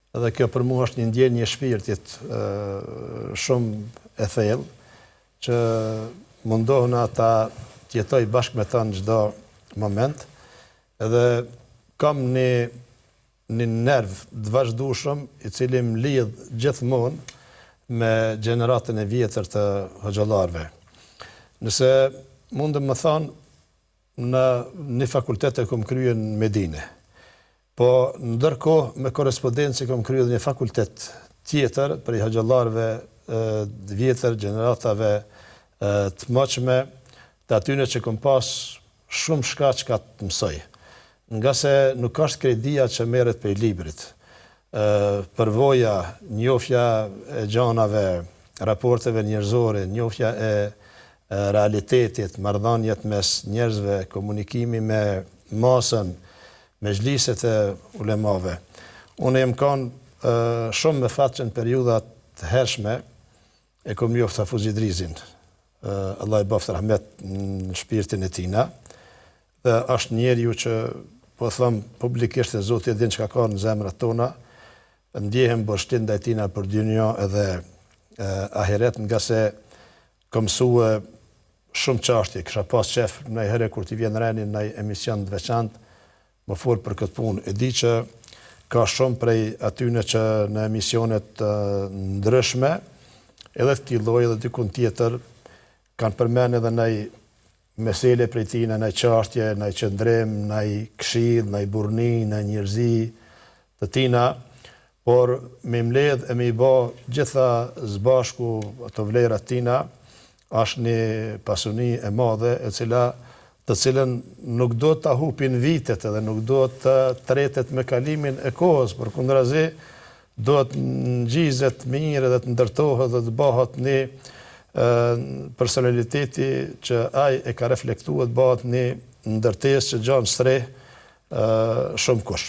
Edhe kjo për mua është një ndjenjë e shpirtit shumë e thellë, që mundohen ata të jetoj bashkë me ta në çdo moment, edhe kam një nerv të vazhdueshëm i cili më lidh gjithmonë me gjeneratën e vjetër të hoxhallarëve. Nëse mundem më thonë, në një fakultet e kom kryer në Medinë, po ndërkohë me korrespondencë kom kryer një fakultet tjetër për i hoxhallarëve të vjetër, gjeneratave të mëdhshme, të atyre që kom pas shumë shkaq ka të mësoj. Nga se nuk është kredia që merret prej librit. Përvoja, njohja e gjanave, raporteve njerëzore, njohja e realitetit, marrëdhëniet mes njerëzve, komunikimi me masën, me xhliset e ulemave. Unë jam kanë shumë me fat që në periudhat të hershme e kom njoft Hafuz Idrizin. Allah i baft rahmet në shpirtin e tina. Dhe është njeriu që, po them publikisht, e Zoti e din çka ka në zemrat tona, ndjehem borxtim ndaj tina për dynjë edhe ahiret, nga se kam mësue shumë çështje. Kisha pas qef ndonjëherë kur t'i vjen reni në një emision të veçantë, më fol për këtë punë. E di që ka shumë prej atyne që në emisionet ndryshme, edhe të këtij lloji edhe dikun tjetër, kanë përmend edhe ndonjë mesele prej tina, ndonjë çështje, ndonjë qëndrim, ndonjë këshill, ndonjë burrni, ndonjë njerëzi të tina, por me mbledh e me i bë gjitha zbashku ato vlerat tina, është një pasuni e madhe të cilën nuk do ta hupin vitet edhe nuk do të tretet me kalimin e kohës, por kundrazi do të ngjizet mirë dhe të ndërtohet dhe të bëhet një personaliteti që ai e ka reflektuar, të bëhet një ndërtesë që gjan streh shumë kush.